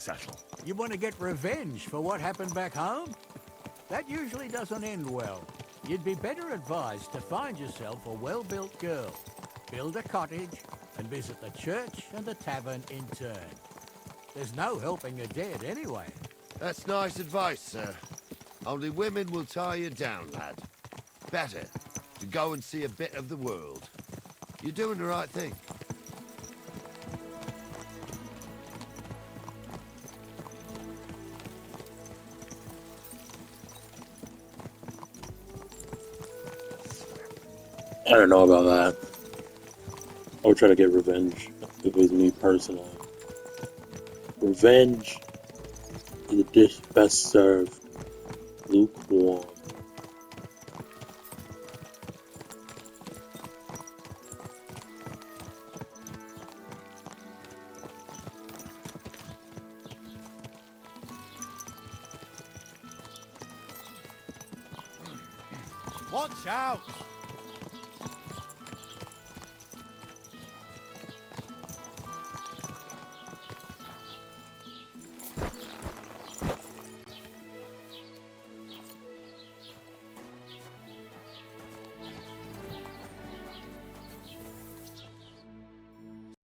settle? You want to get revenge for what happened back home? That usually doesn't end well. You'd be better advised to find yourself a well-built girl, build a cottage, and visit the church and the tavern in turn. There's no helping the dead anyway. That's nice advice, sir. Only women will tie you down, lad. Better to go and see a bit of the world. You're doing the right thing. I don't know about that. I would try to get revenge if it was me personally. Revenge is a dish best served lukewarm. Watch out!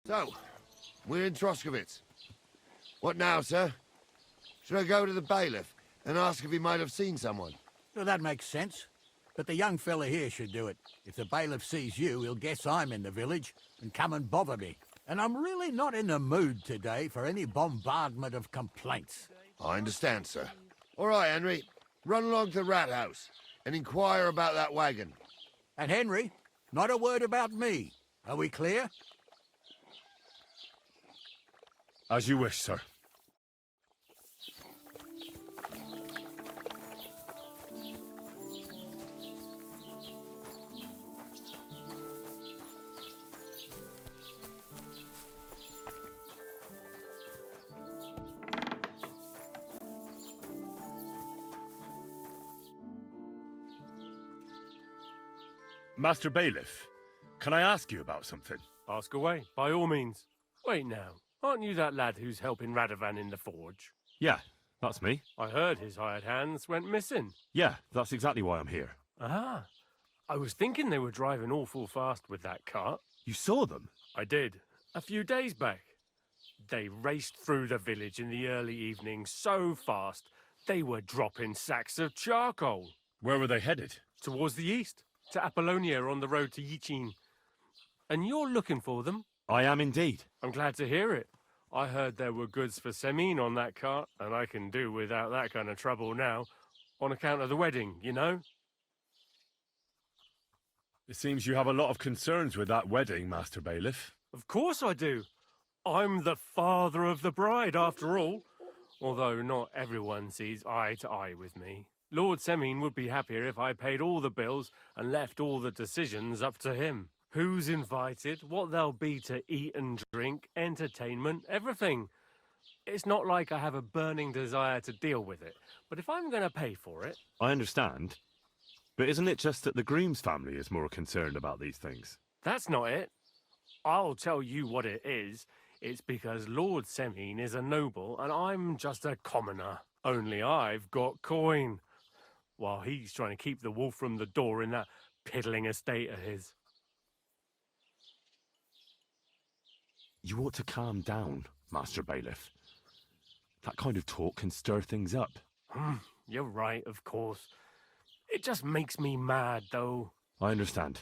So, we're in Troskovitz. What now, sir? Should I go to the bailiff and ask if he might have seen someone? Well, that makes sense. But the young fella here should do it. If the bailiff sees you, he'll guess I'm in the village and come and bother me. And I'm really not in the mood today for any bombardment of complaints. I understand, sir. All right, Henry. Run along to the rat house and inquire about that wagon. And Henry, not a word about me. Are we clear? As you wish, sir. Master Bailiff, can I ask you about something? Ask away, by all means. Wait now, aren't you that lad who's helping Radovan in the forge? Yeah, that's me. I heard his hired hands went missing. Yeah, that's exactly why I'm here. Ah, I was thinking they were driving awful fast with that cart. You saw them? I did, a few days back. They raced through the village in the early evening so fast, they were dropping sacks of charcoal. Where were they headed? Towards the east, to Apollonia on the road to Yichin. And you're looking for them? I am indeed. I'm glad to hear it. I heard there were goods for Semin on that cart, and I can do without that kind of trouble now, on account of the wedding, you know? It seems you have a lot of concerns with that wedding, Master Bailiff. Of course I do. I'm the father of the bride, after all. Although not everyone sees eye to eye with me. Lord Semin would be happier if I paid all the bills and left all the decisions up to him. Who's invited, what there'll be to eat and drink, entertainment, everything. It's not like I have a burning desire to deal with it, but if I'm going to pay for it... I understand. But isn't it just that the groom's family is more concerned about these things? That's not it. I'll tell you what it is. It's because Lord Semin is a noble and I'm just a commoner. Only I've got coin. While he's trying to keep the wolf from the door in that piddling estate of his. You ought to calm down, Master Bailiff. That kind of talk can stir things up. You're right, of course. It just makes me mad, though. I understand.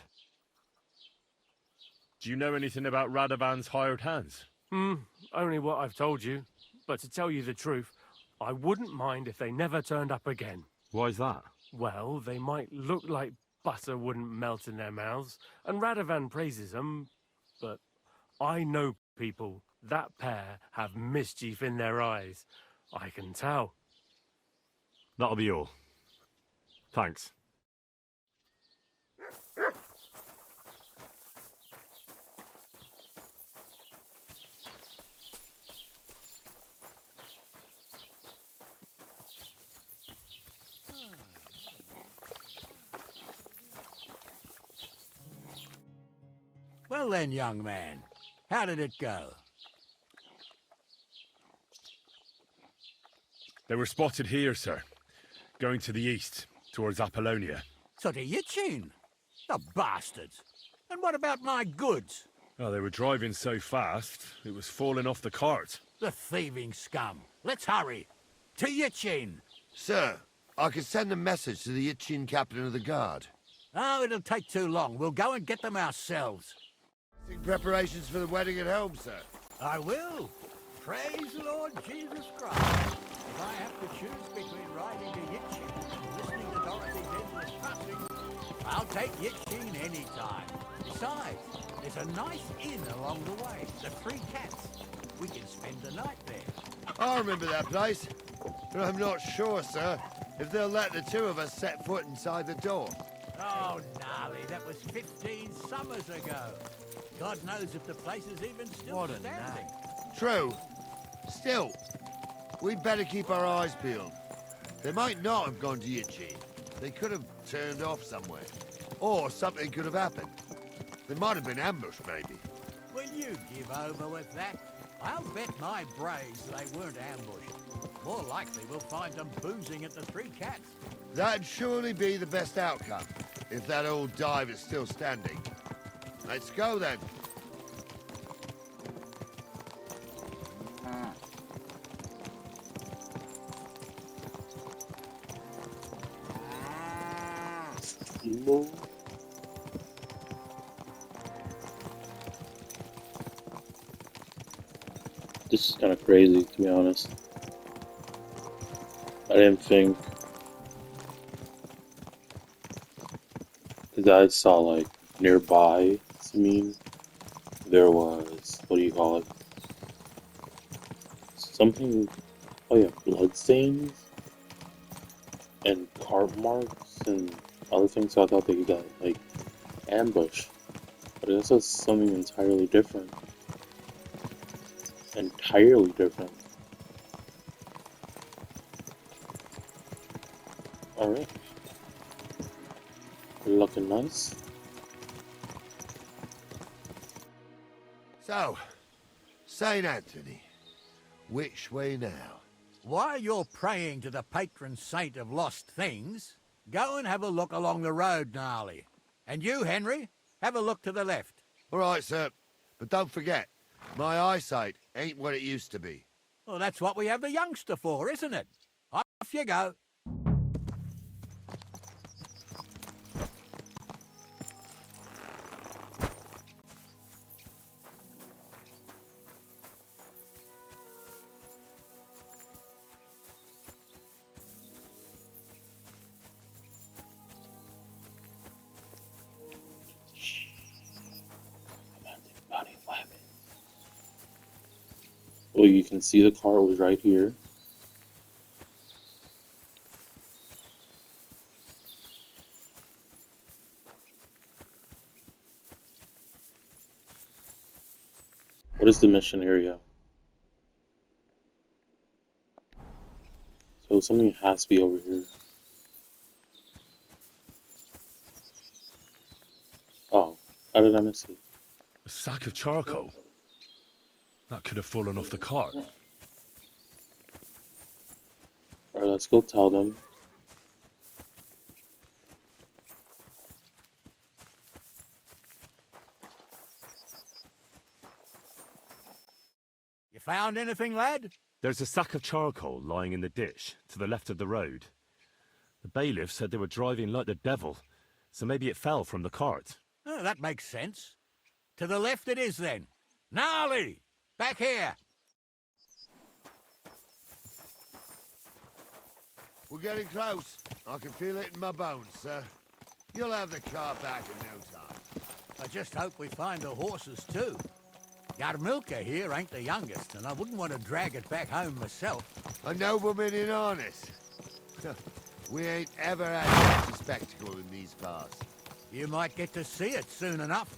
Do you know anything about Radovan's hired hands? Only what I've told you. But to tell you the truth, I wouldn't mind if they never turned up again. Why's that? Well, they might look like butter wouldn't melt in their mouths, and Radovan praises them, but I know people, that pair have mischief in their eyes. I can tell. That'll be all. Thanks. Well then, young man, how did it go? They were spotted here, sir. Going to the east, towards Apollonia. So to Yitchin? The bastards. And what about my goods? Oh, they were driving so fast, it was falling off the cart. The thieving scum. Let's hurry. To Yitchin. Sir, I can send a message to the Itchin captain of the guard. Oh, it'll take too long. We'll go and get them ourselves. In preparations for the wedding at home, sir. I will. Praise the Lord Jesus Christ. If I have to choose between riding to Yitchin and listening to Dorothy's endless fussing, I'll take Yitchin any time. Besides, there's a nice inn along the way, the Three Cats. We can spend the night there. I remember that place, but I'm not sure, sir, if they'll let the two of us set foot inside the door. Oh, gnarly, that was 15 summers ago. God knows if the place is even still standing. True. Still, we'd better keep our eyes peeled. They might not have gone to Yitchin. They could have turned off somewhere. Or something could have happened. They might have been ambushed, maybe. Will you give over with that? I'll bet my braves they weren't ambushed. More likely we'll find them boozing at the Three Cats. That'd surely be the best outcome, if that old dive is still standing. Let's go, then. Emo? This is kind of crazy, to be honest. I didn't think that I saw, like, nearby, I mean, there was, what do you call it? Something, oh yeah, bloodstains and cart marks and other things, so I thought they got, like, ambushed. But I guess that's something entirely different. Entirely different. Alright. Looking nice. So, St. Anthony, which way now? While you're praying to the patron saint of lost things, go and have a look along the road, Gnarly. And you, Henry, have a look to the left. All right, sir. But don't forget, my eyesight ain't what it used to be. Well, that's what we have the youngster for, isn't it? Off you go. Well, you can see the car was right here. What is the mission area? So something has to be over here. Oh, how did I miss it? A sack of charcoal? That could have fallen off the cart. Alright, let's go tell them. You found anything, lad? There's a sack of charcoal lying in the ditch, to the left of the road. The bailiff said they were driving like the devil, so maybe it fell from the cart. Oh, that makes sense. To the left it is, then. Gnarly! Back here! We're getting close. I can feel it in my bones, sir. You'll have the car back in no time. I just hope we find the horses, too. Yarmilka here ain't the youngest, and I wouldn't want to drag it back home myself. A nobleman in harness. We ain't ever had such a spectacle in these parts. You might get to see it soon enough.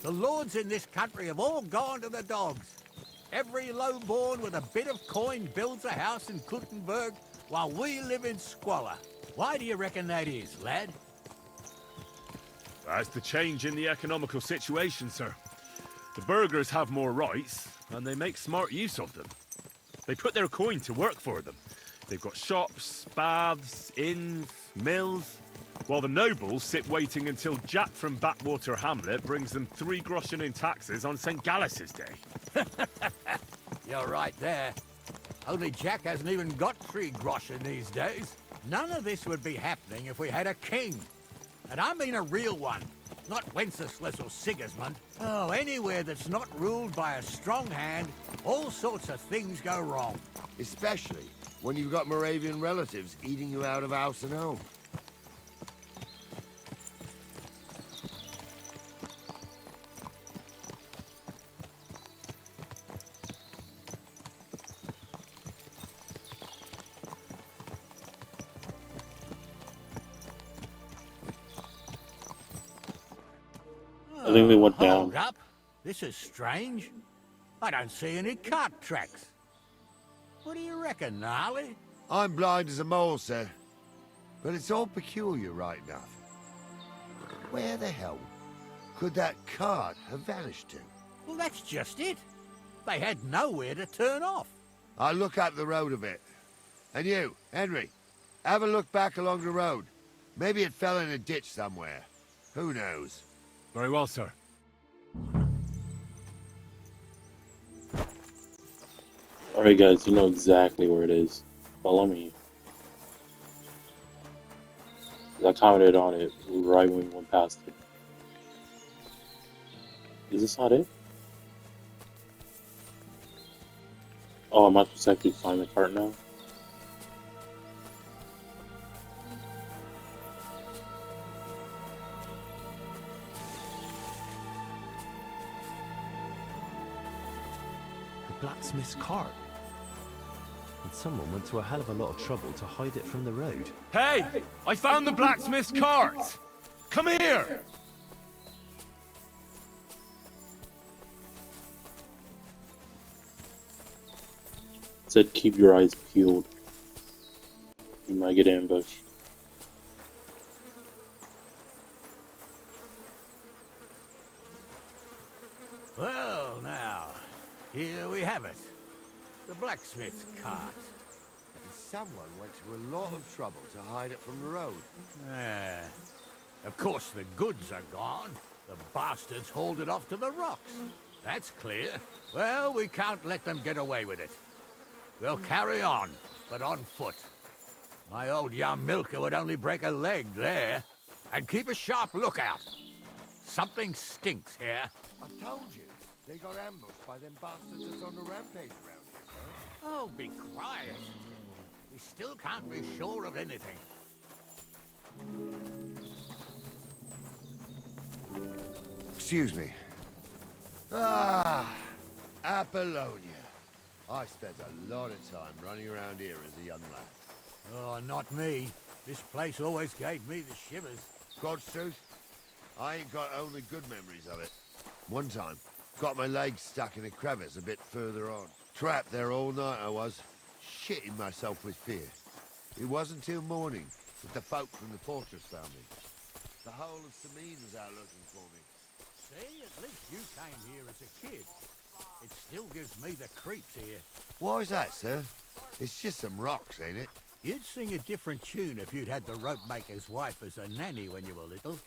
The lords in this country have all gone to the dogs. Every lowborn with a bit of coin builds a house in Kuttenberg, while we live in squalor. Why do you reckon that is, lad? That's the change in the economical situation, sir. The burghers have more rights, and they make smart use of them. They put their coin to work for them. They've got shops, baths, inns, mills, while the nobles sit waiting until Jack from Backwater Hamlet brings them 3 groschen in taxes on St. Gallus's Day. You're right there. Only Jack hasn't even got 3 groschen these days. None of this would be happening if we had a king. And I mean a real one, not Wenceslas or Sigismund. Oh, anywhere that's not ruled by a strong hand, all sorts of things go wrong. Especially when you've got Moravian relatives eating you out of house and home. I think they went Hold down. up. This is strange. I don't see any cart tracks. What do you reckon, Gnarly? I'm blind as a mole, sir. But it's all peculiar right enough. Where the hell could that cart have vanished to? Well, that's just it. They had nowhere to turn off. I'll look up the road a bit. And you, Henry, have a look back along the road. Maybe it fell in a ditch somewhere. Who knows? Very well, sir. Alright guys, you know exactly where it is. Follow me. I commented on it right when we went past it. Is this not it? Oh, am I supposed to actually find the cart now? The blacksmith's cart. And someone went to a hell of a lot of trouble to hide it from the road. Hey! I found the blacksmith's cart! Come here! It said keep your eyes peeled. You might get ambushed. Well, now, here we have it. The blacksmith's cart. And someone went to a lot of trouble to hide it from the road. Ah, of course, the goods are gone. The bastards hauled it off to the rocks. That's clear. Well, we can't let them get away with it. We'll carry on, but on foot. My old young milker would only break a leg there. And keep a sharp lookout. Something stinks here. I told you, they got ambushed by them bastards that's on the rampage around here, sir. Oh, be quiet. We still can't be sure of anything. Excuse me. Ah, Apollonia. I spent a lot of time running around here as a young lad. Oh, not me. This place always gave me the shivers. God's truth, I ain't got only good memories of it. One time, got my leg stuck in a crevice a bit further on. Trapped there all night I was, shitting myself with fear. It wasn't till morning that the folk from the fortress found me. The whole of Samine was out looking for me. See, at least you came here as a kid. It still gives me the creeps here. Why is that, sir? It's just some rocks, ain't it? You'd sing a different tune if you'd had the rope maker's wife as a nanny when you were little.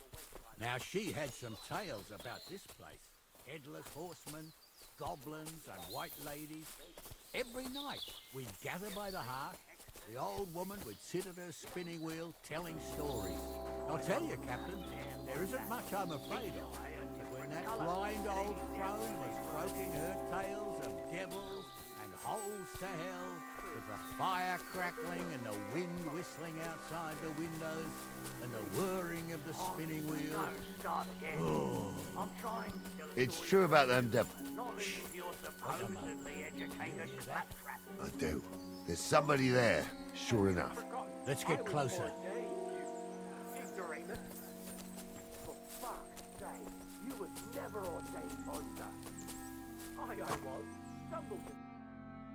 Now, she had some tales about this place. Headless horsemen, goblins, and white ladies. Every night, we'd gather by the hearth. The old woman would sit at her spinning wheel telling stories. I'll tell you, Captain, there isn't much I'm afraid of. When that blind old crone was croaking her tales of devils and holes to hell, with the fire crackling and the wind whistling outside the windows, and the whirring of the spinning wheel. Oh. It's true about them devils. I do. There's somebody there, sure enough. Let's get closer.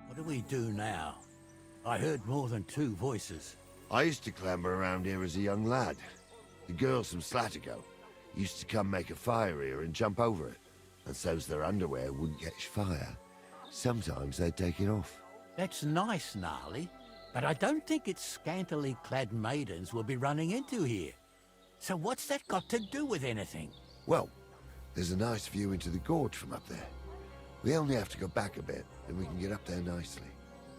What do we do now? I heard more than 2 voices. I used to clamber around here as a young lad. The girls from Slatigo used to come make a fire here and jump over it. And so's their underwear wouldn't catch fire. Sometimes they'd take it off. That's nice, Gnarly. But I don't think it's scantily clad maidens we'll be running into here. So what's that got to do with anything? Well, there's a nice view into the gorge from up there. We only have to go back a bit, and we can get up there nicely.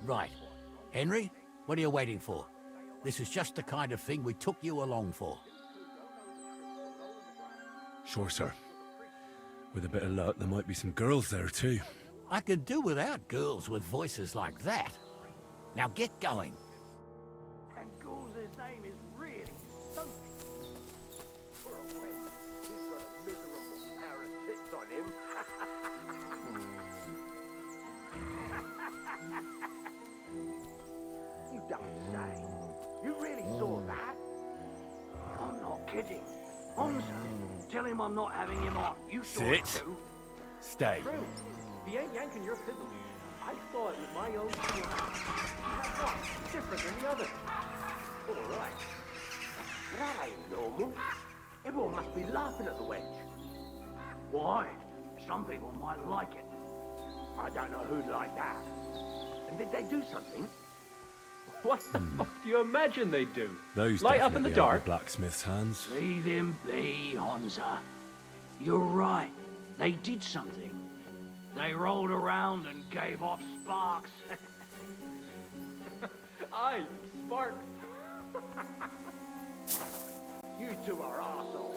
Right. Henry, what are you waiting for? This is just the kind of thing we took you along for. Sure, sir. With a bit of luck, there might be some girls there too. I could do without girls with voices like that. Now get going. And Ghoul's name is really something. For a wench, he's got a miserable pair of tits on him. You don't say. You really saw that? I'm not kidding. Honza, tell him I'm not having him on. You saw it Sit. too. Stay. True. He ain't yanking your fiddle. I saw it with my own two eyes. That one, different than the other. All right. That ain't normal. Everyone must be laughing at the wench. Why? Some people might like it. I don't know who'd like that. And did they do something? What the fuck do you imagine they'd do? Those Light up in the definitely aren't dark? the blacksmith's hands. Leave him be, Honza. You're right. They did something. They rolled around and gave off sparks. Aye, sparks. You two are arseholes.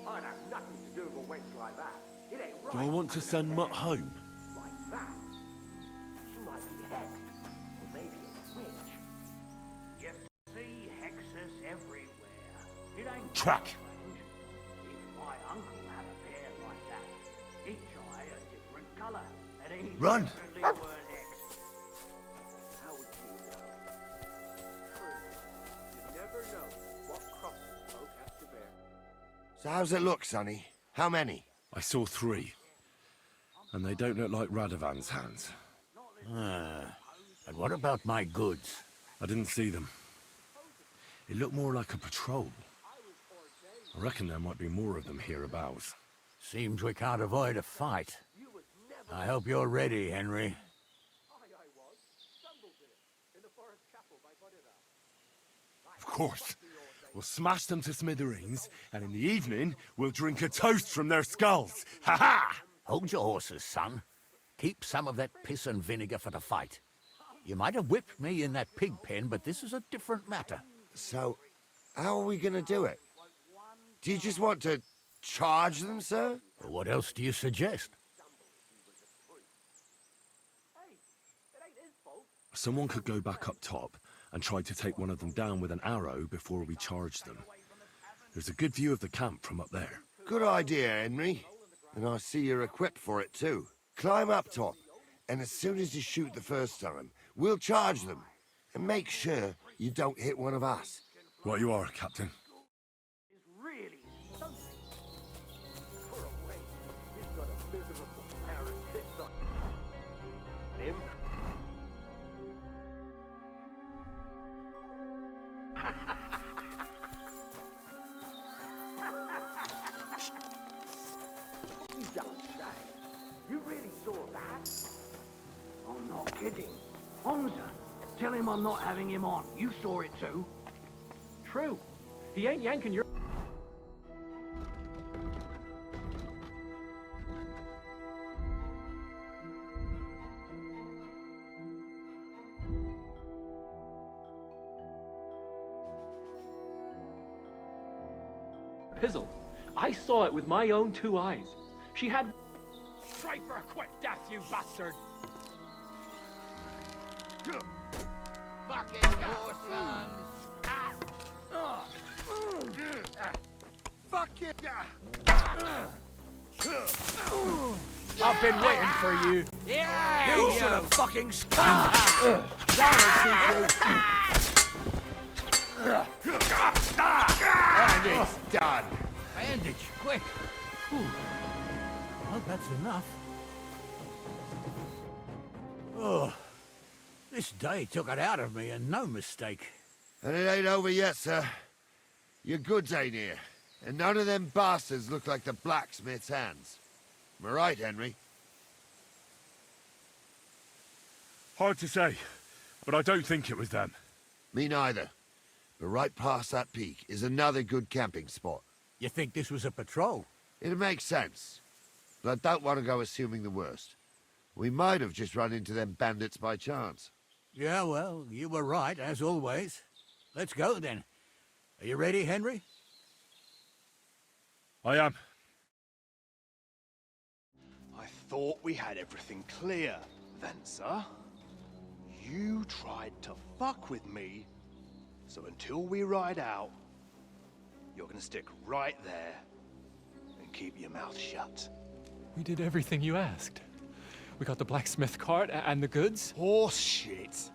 I'd have nothing to do with a wench like that. It ain't right. Do I want to send Mutt home? Like that. She might be hexed. Or maybe a witch. You see hexes everywhere. It ain't Track. strange. Even my uncle had a pair like that. Each eye a different colour. And he Run. definitely weren't hexed. How would you know? True. You never know what crosses folk have to bear. So how's it look, Sonny? How many? I saw 3. And they don't look like Radovan's hands. And what about my goods? I didn't see them. It looked more like a patrol. I reckon there might be more of them hereabouts. Seems we can't avoid a fight. I hope you're ready, Henry. Of course. We'll smash them to smithereens, and in the evening, we'll drink a toast from their skulls. Ha-ha! Hold your horses, son. Keep some of that piss and vinegar for the fight. You might have whipped me in that pig pen, but this is a different matter. So, how are we gonna do it? Do you just want to charge them, sir? What else do you suggest? Someone could go back up top and try to take one of them down with an arrow before we charge them. There's a good view of the camp from up there. Good idea, Henry. And I see you're equipped for it, too. Climb up top, and as soon as you shoot the first time, we'll charge them. And make sure you don't hit one of us. Right you are, Captain. Is really something. For a wench, he's got a miserable pair of tits on him. You don't say. You really saw that? I'm not kidding. Honza, tell him I'm not having him on. You saw it too. True. He ain't yanking your... Pizzle. I saw it with my own 2 eyes. She had... Try for a quick death, you bastard! Fucking horse Fuck it! I've been waiting for you. Yeah, you should have fucking And it's done. bandage, quick. Whew. Well, that's enough. Oh, this day took it out of me, and no mistake. And it ain't over yet, sir. Your goods ain't here. And none of them bastards look like the blacksmith's hands. Am I right, Henry? Hard to say. but I don't think it was them. Me neither. But right past that peak is another good camping spot. You think this was a patrol? It makes sense. But I don't want to go assuming the worst. We might have just run into them bandits by chance. Yeah, well, you were right, as always. Let's go, then. Are you ready, Henry? I am. I thought we had everything clear, Venser. You tried to fuck with me, so until we ride out, you're gonna stick right there and keep your mouth shut. We did everything you asked. We got the blacksmith cart and the goods. Horse shit.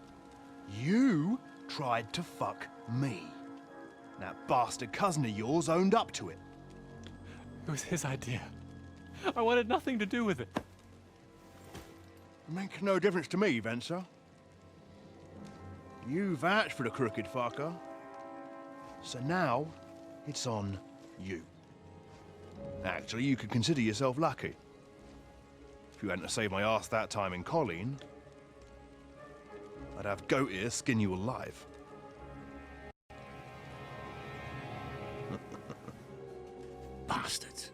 You tried to fuck me. That bastard cousin of yours owned up to it. It was his idea. I wanted nothing to do with it. Make no difference to me, Venser. You vouched for the crooked fucker. So now, it's on you. Actually, you could consider yourself lucky. If you hadn't saved my ass that time in Colleen, I'd have goat ear skin you alive. Bastards.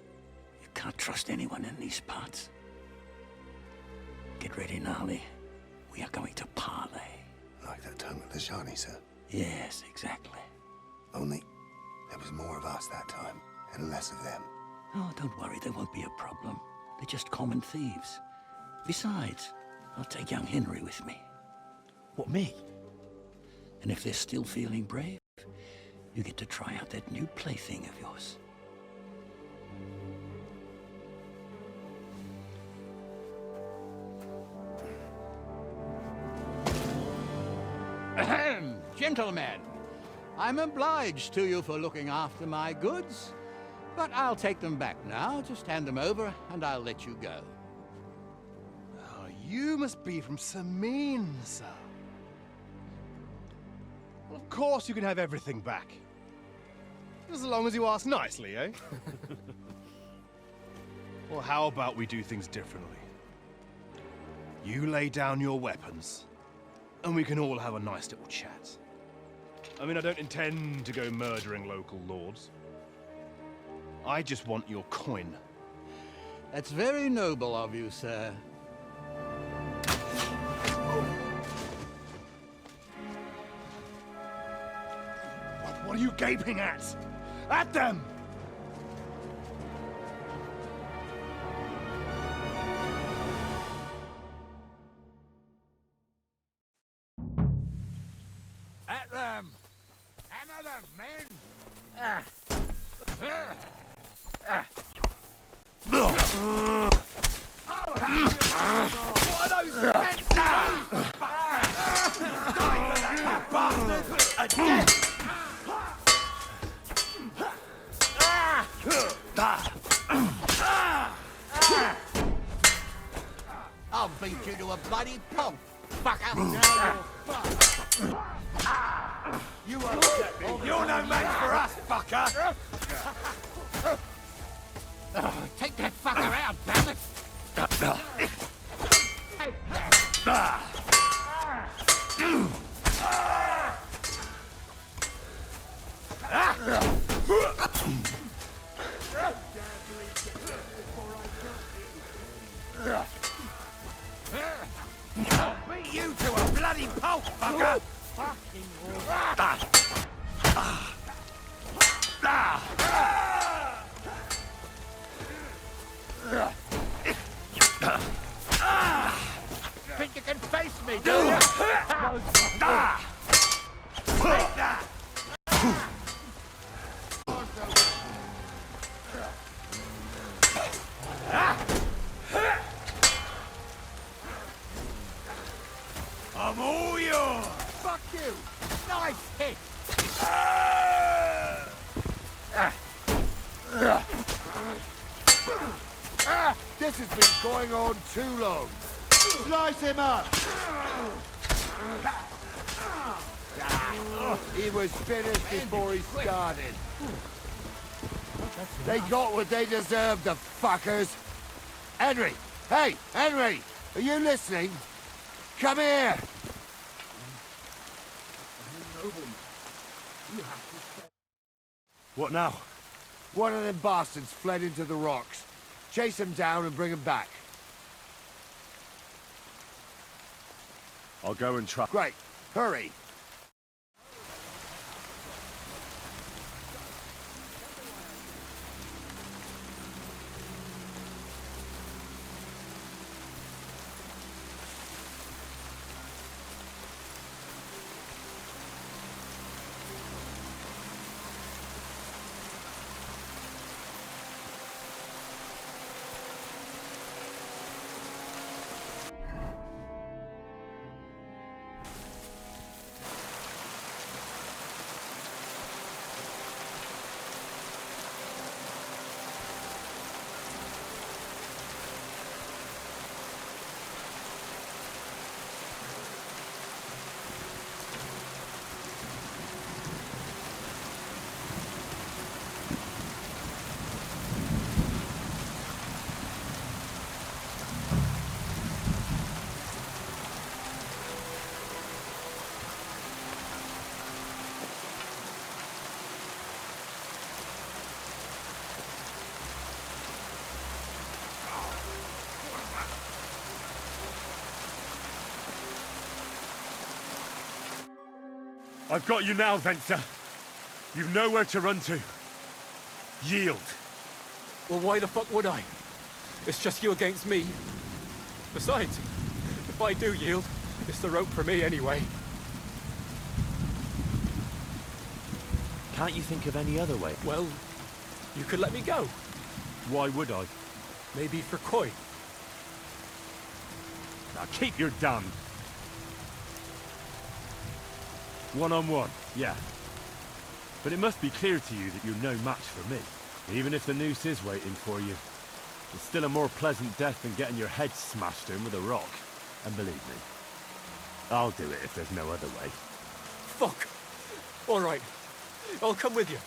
You can't trust anyone in these parts. Get ready, Gnarly. We are going to parley. Like that time with the Shawnee, sir. Yes, exactly. Only there was more of us that time, and less of them. Oh, don't worry, there won't be a problem. They're just common thieves. Besides, I'll take young Henry with me. What, me? And if they're still feeling brave, you get to try out that new plaything of yours. Ahem, gentlemen, I'm obliged to you for looking after my goods, but I'll take them back now. Just hand them over, and I'll let you go. Oh, you must be from Samin, sir. Well, of course you can have everything back. As long as you ask nicely, eh? Well, how about we do things differently? You lay down your weapons, and we can all have a nice little chat. I mean, I don't intend to go murdering local lords. I just want your coin. That's very noble of you, sir. What are you gaping at? At them! At them! Hammer them, men! I'll beat you to a bloody pulp, fucker! You upset me. You're no match for us, fucker! Take that fucker out, damn it! I'll beat you to a bloody pulp, fucker! Think you can face me, do you? Take that! I'm all yours! Fuck you! Nice hit! This has been going on too long. Slice him up! He was finished before he started. They got what they deserved, the fuckers. Henry! Hey, Henry! Are you listening? Come here! What now? One of them bastards fled into the rocks. Chase him down and bring him back. I'll go and try. Great. Hurry. I've got you now, Venser. You've nowhere to run to. Yield. Well, why the fuck would I? It's just you against me. Besides, if I do yield, it's the rope for me anyway. Can't you think of any other way? Well, you could let me go. Why would I? Maybe for coin. Now keep your damn... One-on-one, yeah. But it must be clear to you that you're no match for me. Even if the noose is waiting for you, it's still a more pleasant death than getting your head smashed in with a rock. And believe me, I'll do it if there's no other way. Fuck. All right. I'll come with you.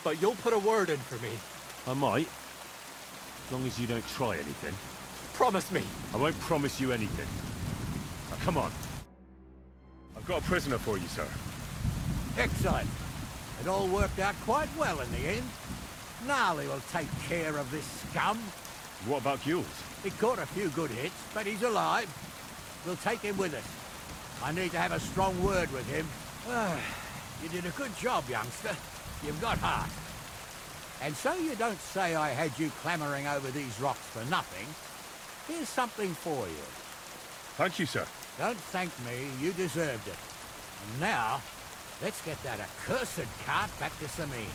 But you'll put a word in for me. I might. As long as you don't try anything. Promise me. I won't promise you anything. Now come on. I've got a prisoner for you, sir. Excellent. It all worked out quite well in the end. Gnarly will take care of this scum. What about Gules? He caught a few good hits, but he's alive. We'll take him with us. I need to have a strong word with him. You did a good job, youngster. You've got heart. And so you don't say I had you clambering over these rocks for nothing. Here's something for you. Thank you, sir. Don't thank me, you deserved it. And now, let's get that accursed cart back to Samin.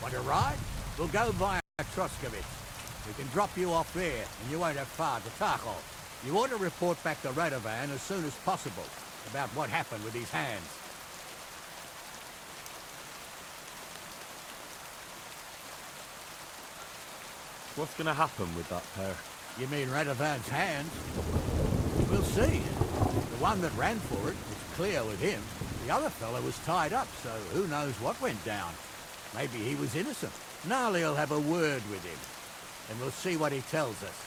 Want to ride? We'll go via Troskovitz. We can drop you off there, and you won't have far to Tarkov. You ought to report back to Radovan as soon as possible about what happened with these hands. What's going to happen with that pair? You mean Radovan's hands? We'll see. The one that ran for it was clear with him. The other fella was tied up, so who knows what went down. Maybe he was innocent. Gnarly'll have a word with him, and we'll see what he tells us.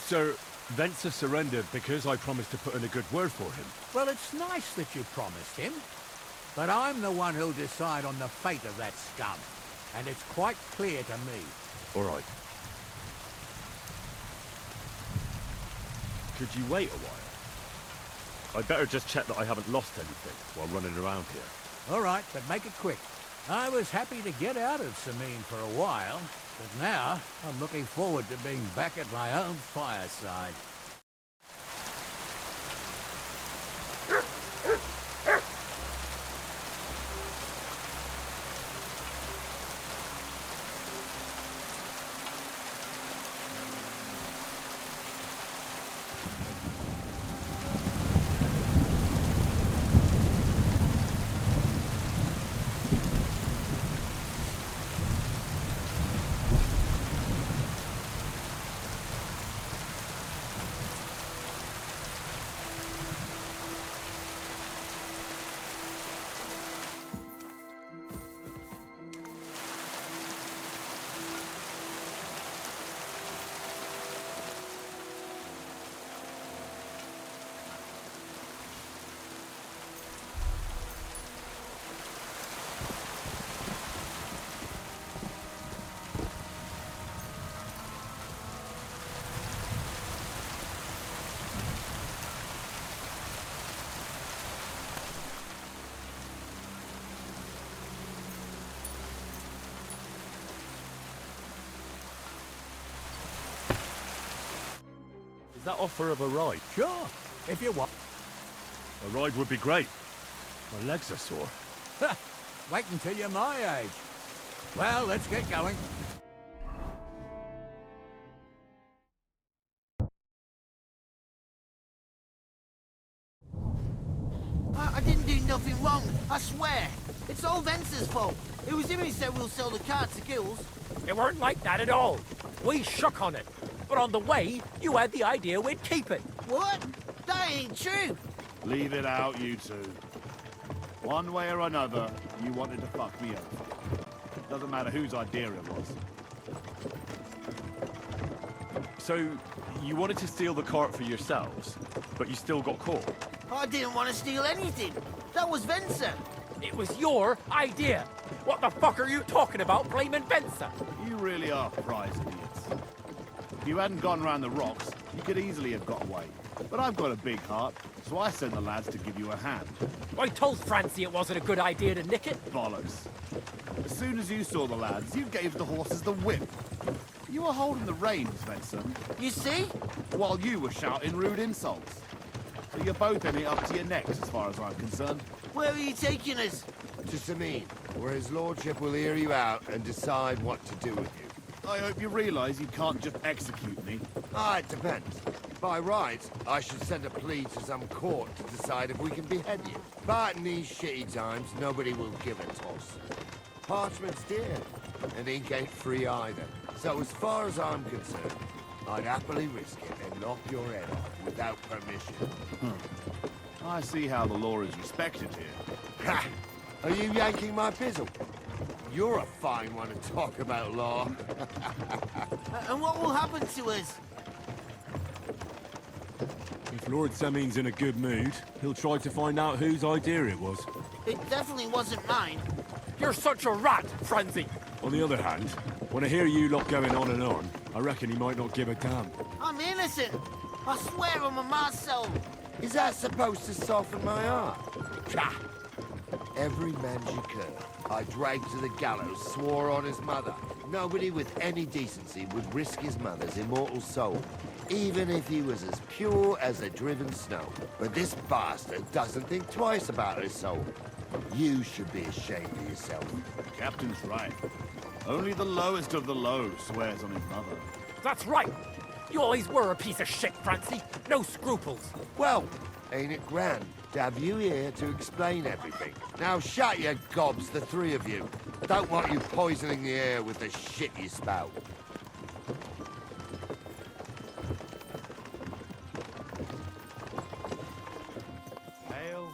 Sir, Venser surrendered because I promised to put in a good word for him. Well, it's nice that you promised him, but I'm the one who'll decide on the fate of that scum, and it's quite clear to me. All right. Could you wait a while? I'd better just check that I haven't lost anything while running around here. All right, but make it quick. I was happy to get out of Samin for a while, but now I'm looking forward to being back at my own fireside. that offer of a ride? Sure, if you want. A ride would be great. My legs are sore. Wait until you're my age. Well, let's get going. I didn't do nothing wrong, I swear. It's all Vence's fault. It was him who said we'll sell the car to Gills. It weren't like that at all. We shook on it. But on the way, you had the idea we'd keep it. What? That ain't true. Leave it out, you two. One way or another, you wanted to fuck me over. Doesn't matter whose idea it was. So, you wanted to steal the cart for yourselves, but you still got caught? I didn't want to steal anything. That was Vencer. It was your idea. What the fuck are you talking about blaming Benson? You really are prize idiots. If you hadn't gone round the rocks, you could easily have got away. But I've got a big heart, so I sent the lads to give you a hand. I told Francie it wasn't a good idea to nick it. Bollocks. As soon as you saw the lads, you gave the horses the whip. You were holding the reins, Benson, You see? while you were shouting rude insults. So you're both in it up to your necks, as far as I'm concerned. Where are you taking us? To Sameen, where his lordship will hear you out and decide what to do with you. I hope you realise you can't just execute me. Ah, it depends. By rights, I should send a plea to some court to decide if we can behead you. But in these shitty times, nobody will give a toss. Parchment's dear, and ink ain't free either. So as far as I'm concerned, I'd happily risk it and knock your head off without permission. I see how the law is respected here. Ha! Are you yanking my pizzle? You're a fine one to talk about law. And what will happen to us? If Lord Seming's in a good mood, he'll try to find out whose idea it was. It definitely wasn't mine. You're such a rat, Francie. On the other hand, when I hear you lot going on and on, I reckon he might not give a damn. I'm innocent. I swear on my ma's soul. Is that supposed to soften my heart? Pah! Every man you could, I dragged to the gallows, swore on his mother. Nobody with any decency would risk his mother's immortal soul, even if he was as pure as the driven snow. But this bastard doesn't think twice about his soul. You should be ashamed of yourself. The captain's right. Only the lowest of the low swears on his mother. That's right. You always were a piece of shit, Francie. No scruples. Well, ain't it grand to have you here to explain everything? Now shut your gobs, the three of you. Don't want you poisoning the air with the shit you spout. Hail.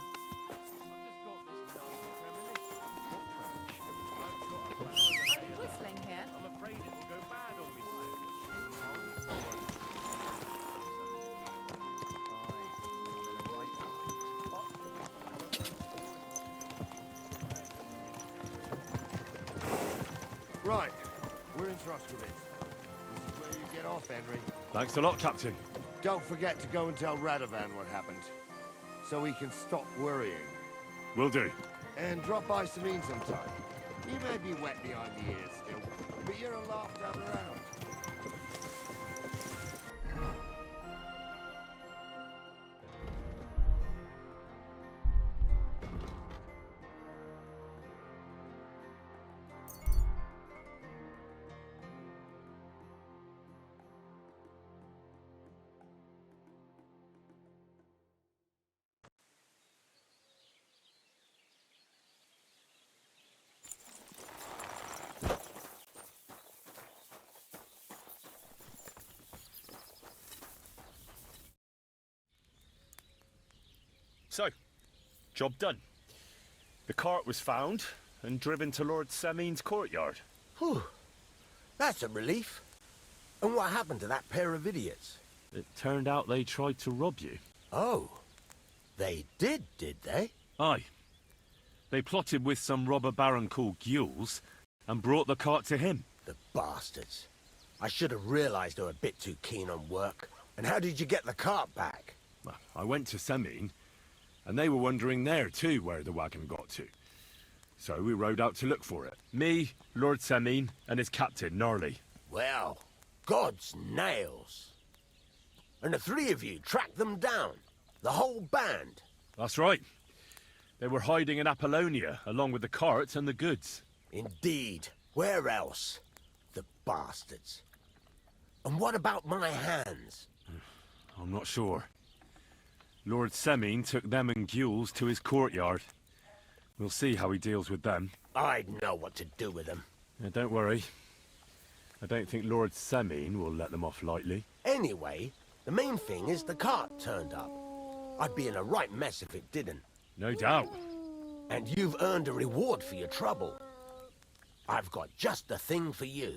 Whistling here. I'm afraid it will go bad on me Right, we're in Trust with it. This is where you get off, Henry. Thanks a lot, Captain. Don't forget to go and tell Radovan what happened, so he can stop worrying. Will do. And drop by Sameen sometime. You may be wet behind the ears still, but you're a laugh to have around. So, job done. The cart was found and driven to Lord Seming's courtyard. Whew. That's a relief. And what happened to that pair of idiots? It turned out they tried to rob you. Oh. They did they? Aye. They plotted with some robber baron called Gules and brought the cart to him. The bastards. I should have realized they were a bit too keen on work. And how did you get the cart back? Well, I went to Seming, and they were wondering there too where the wagon got to. So we rode out to look for it. Me, Lord Seming, and his captain, Gnarly. Well, God's nails. And the three of you tracked them down. The whole band. That's right. They were hiding in Apollonia, along with the carts and the goods. Indeed. Where else? The bastards. And what about my hands? I'm not sure. Lord Semine took them and Gules to his courtyard. We'll see how he deals with them. I'd know what to do with them. Don't worry. I don't think Lord Semine will let them off lightly. Anyway, the main thing is the cart turned up. I'd be in a right mess if it didn't. No doubt. And you've earned a reward for your trouble. I've got just the thing for you.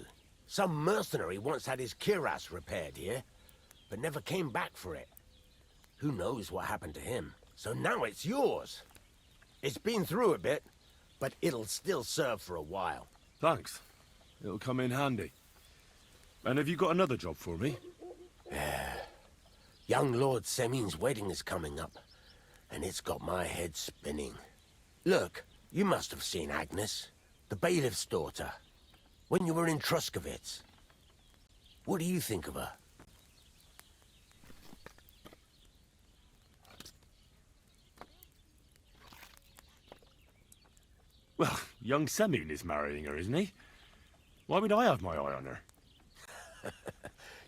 Some mercenary once had his cuirass repaired here, but never came back for it. Who knows what happened to him? So now it's yours. It's been through a bit, but it'll still serve for a while. Thanks. It'll come in handy. And have you got another job for me? Young Lord Semine's wedding is coming up, and it's got my head spinning. Look, you must have seen Agnes, the bailiff's daughter, when you were in Truscovitz. What do you think of her? Well, young Semine is marrying her, isn't he? Why would I have my eye on her?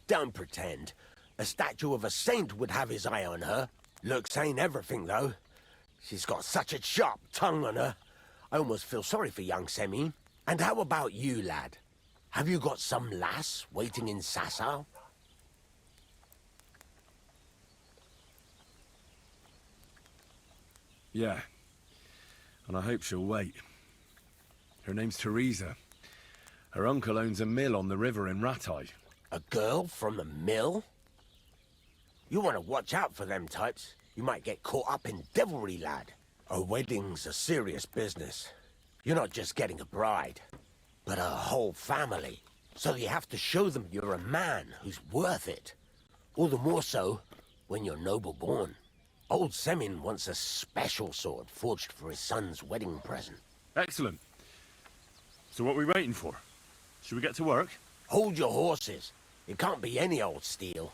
Don't pretend. A statue of a saint would have his eye on her. Looks ain't everything, though. She's got such a sharp tongue on her. I almost feel sorry for young Semine. And how about you, lad? Have you got some lass waiting in Sasau? Yeah. And I hope she'll wait. Her name's Teresa. Her uncle owns a mill on the river in Ratai. A girl from a mill? You want to watch out for them types. You might get caught up in devilry, lad. A wedding's a serious business. You're not just getting a bride, but a whole family. So you have to show them you're a man who's worth it. All the more so when you're noble-born. Old Semine wants a special sword forged for his son's wedding present. Excellent. So what are we waiting for? Should we get to work? Hold your horses. It can't be any old steel.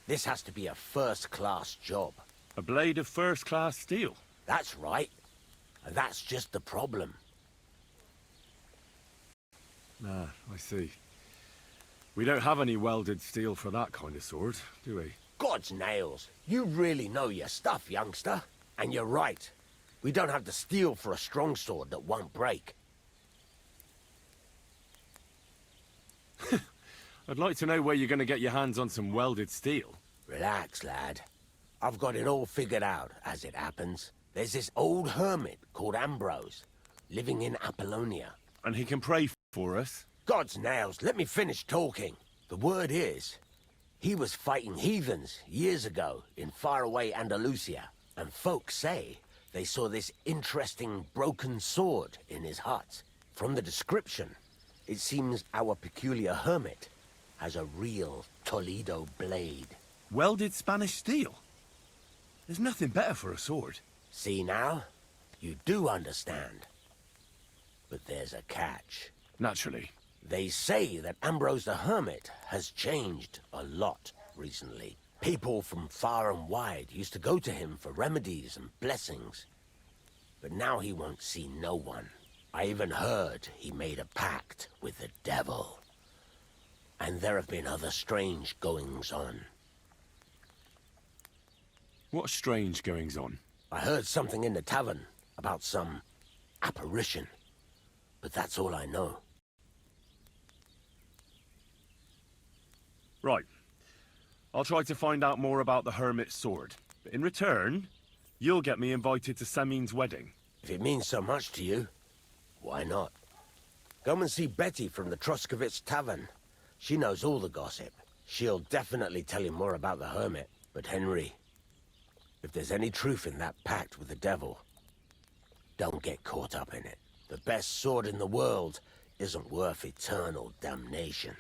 This has to be a first-class job. A blade of first-class steel? That's right. And that's just the problem. Ah, I see. We don't have any welded steel for that kind of sword, do we? God's nails. You really know your stuff, youngster. And you're right. We don't have the steel for a strong sword that won't break. I'd like to know where you're going to get your hands on some welded steel. Relax, lad. I've got it all figured out, as it happens. There's this old hermit called Ambrose, living in Apollonia. And he can pray for us? God's nails, let me finish talking. The word is, he was fighting heathens years ago in faraway Andalusia. And folks say they saw this interesting broken sword in his hut. From the description, it seems our peculiar hermit has a real Toledo blade. Welded Spanish steel? There's nothing better for a sword. See now? You do understand. But there's a catch. Naturally. They say that Ambrose the Hermit has changed a lot recently. People from far and wide used to go to him for remedies and blessings. But now he won't see no one. I even heard he made a pact with the devil. And there have been other strange goings-on. What strange goings-on? I heard something in the tavern about some apparition. But that's all I know. Right. I'll try to find out more about the Hermit's sword. But in return, you'll get me invited to Semine's wedding. If it means so much to you, why not? Come and see Betty from the Truscovitz Tavern. She knows all the gossip. She'll definitely tell you more about the Hermit. But Henry, if there's any truth in that pact with the devil, don't get caught up in it. The best sword in the world isn't worth eternal damnation.